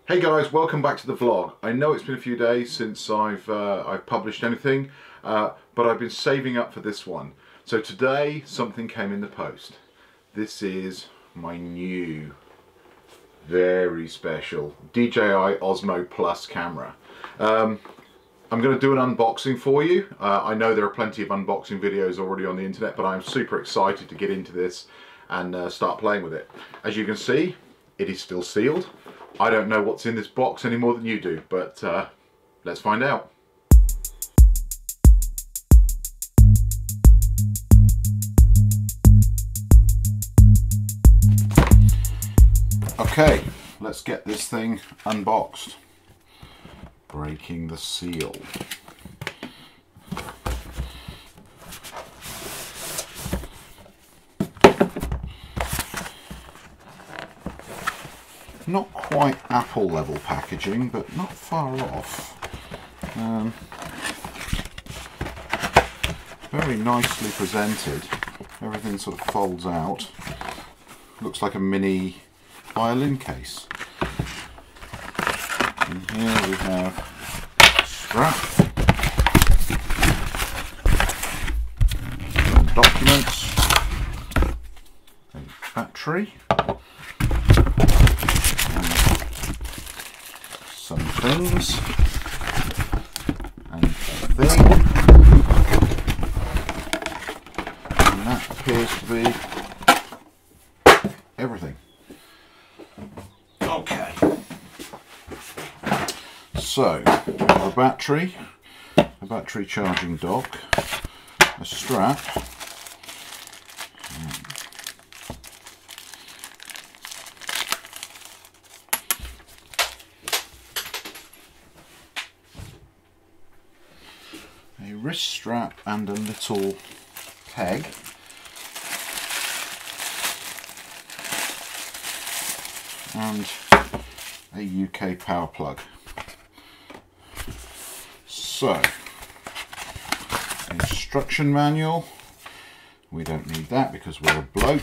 Hey guys, welcome back to the vlog. I know it's been a few days since I've published anything, but I've been saving up for this one. So today something came in the post. This is my new, very special DJI Osmo Plus camera. I'm going to do an unboxing for you. I know there are plenty of unboxing videos already on the internet, but I'm super excited to get into this and start playing with it. As you can see, it is still sealed. I don't know what's in this box any more than you do, but let's find out. Okay, let's get this thing unboxed. Breaking the seal. Not quite Apple level packaging, but not far off. Very nicely presented. Everything sort of folds out. Looks like a mini violin case. And here we have a strap, some documents, a battery, some things, and a thing, and that appears to be everything. Okay, so a battery charging dock, a strap, a wrist strap and a little peg, and a UK power plug. So, instruction manual. We don't need that because we're a bloke.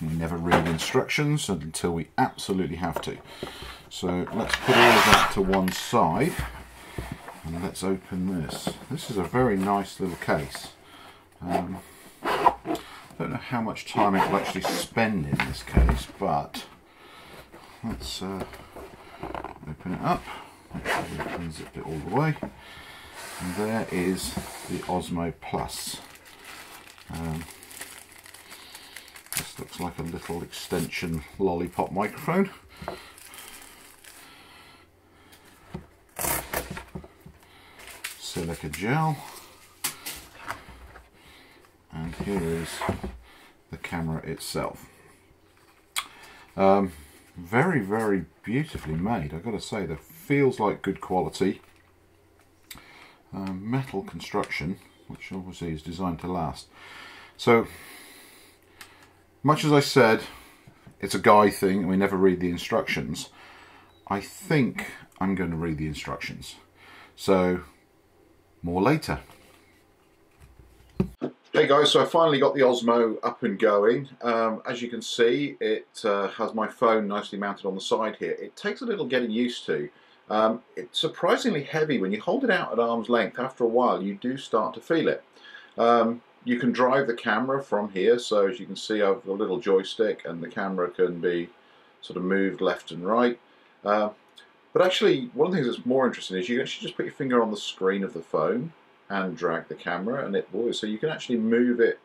We never read instructions until we absolutely have to. So let's put all of that to one side. And let's open this. This is a very nice little case. I don't know how much time it will actually spend in this case, but let's open it up. Make sure we unzip it all the way. And there is the Osmo Plus. This looks like a little extension lollipop microphone. Silica gel, and here is the camera itself. Very, very beautifully made, I've got to say. That feels like good quality metal construction, which obviously is designed to last. So much as I said it's a guy thing and we never read the instructions, I think I'm going to read the instructions. So more later. Hey guys, so I finally got the Osmo up and going. As you can see, it has my phone nicely mounted on the side here. It takes a little getting used to. It's surprisingly heavy. When you hold it out at arm's length, after a while you do start to feel it. You can drive the camera from here, so as you can see I've got a little joystick and the camera can be sort of moved left and right. But actually, one of the things that's more interesting is you actually just put your finger on the screen of the phone and drag the camera, and it will. So you can actually move it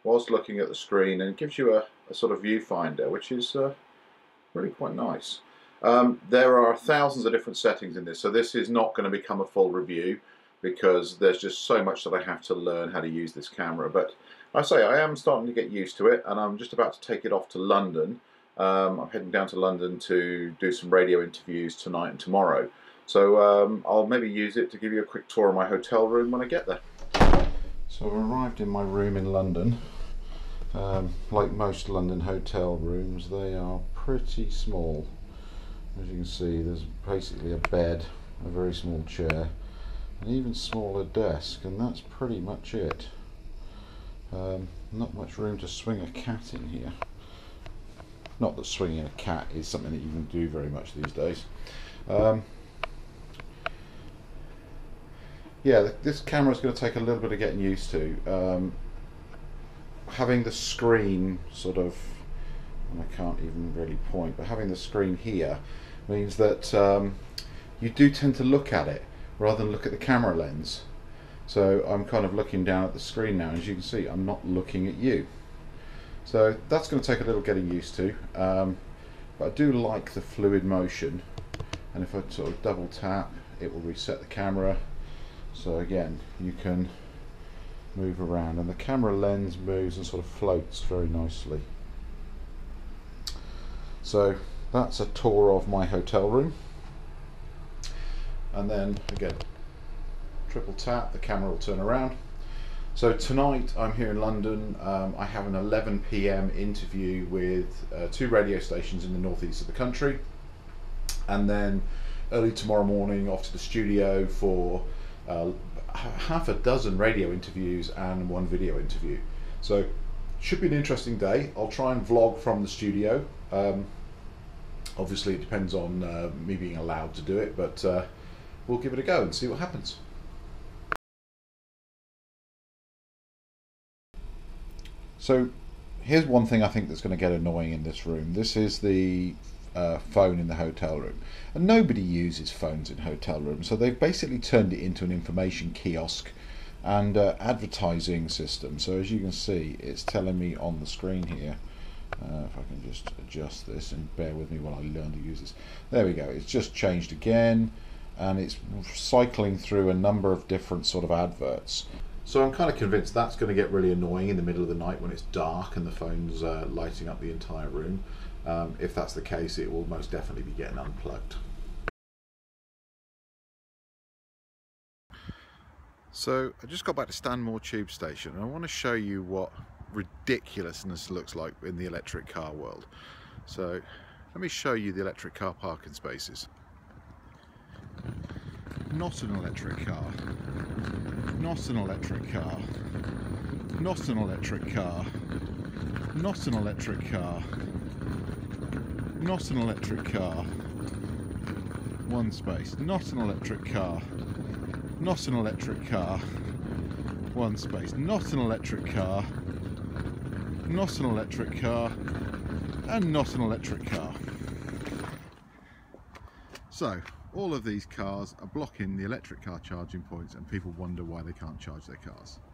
whilst looking at the screen, and it gives you a sort of viewfinder, which is really quite nice. There are thousands of different settings in this, so this is not going to become a full review because there's just so much that I have to learn how to use this camera. But I say I am starting to get used to it, and I'm just about to take it off to London. I'm heading down to London to do some radio interviews tonight and tomorrow. So I'll maybe use it to give you a quick tour of my hotel room when I get there. So I've arrived in my room in London. Like most London hotel rooms, they are pretty small. As you can see, there's basically a bed, a very small chair, an even smaller desk, and that's pretty much it. Not much room to swing a cat in here. Not that swinging a cat is something that you can do very much these days. Yeah, this camera is going to take a little bit of getting used to. Having the screen sort of, and I can't even really point, but having the screen here means that you do tend to look at it rather than look at the camera lens. So I'm kind of looking down at the screen now, and as you can see, I'm not looking at you. So that's going to take a little getting used to, but I do like the fluid motion, and if I sort of double tap, it will reset the camera. So again, you can move around, and the camera lens moves and sort of floats very nicely. So that's a tour of my hotel room, and then again, triple tap, the camera will turn around. So tonight I'm here in London. I have an 11 PM interview with 2 radio stations in the northeast of the country, and then early tomorrow morning off to the studio for half a dozen radio interviews and 1 video interview. So should be an interesting day. I'll try and vlog from the studio. Obviously it depends on me being allowed to do it, but we'll give it a go and see what happens. So here's one thing I think that's going to get annoying in this room. This is the phone in the hotel room, and nobody uses phones in hotel rooms, so they've basically turned it into an information kiosk and advertising system. So as you can see, it's telling me on the screen here, if I can just adjust this and bear with me while I learn to use this. There we go, it's just changed again, and it's cycling through a number of different sort of adverts. So I'm kind of convinced that's going to get really annoying in the middle of the night when it's dark and the phone's lighting up the entire room. If that's the case, it will most definitely be getting unplugged. So I just got back to Stanmore Tube Station, and I want to show you what ridiculousness looks like in the electric car world. So let me show you the electric car parking spaces. Not an electric car. Not an electric car. Not an electric car. Not an electric car. Not an electric car. 1 space. Not an electric car. Not an electric car. 1 space. Not an electric car. Not an electric car. And not an electric car. So all of these cars are blocking the electric car charging points, and people wonder why they can't charge their cars.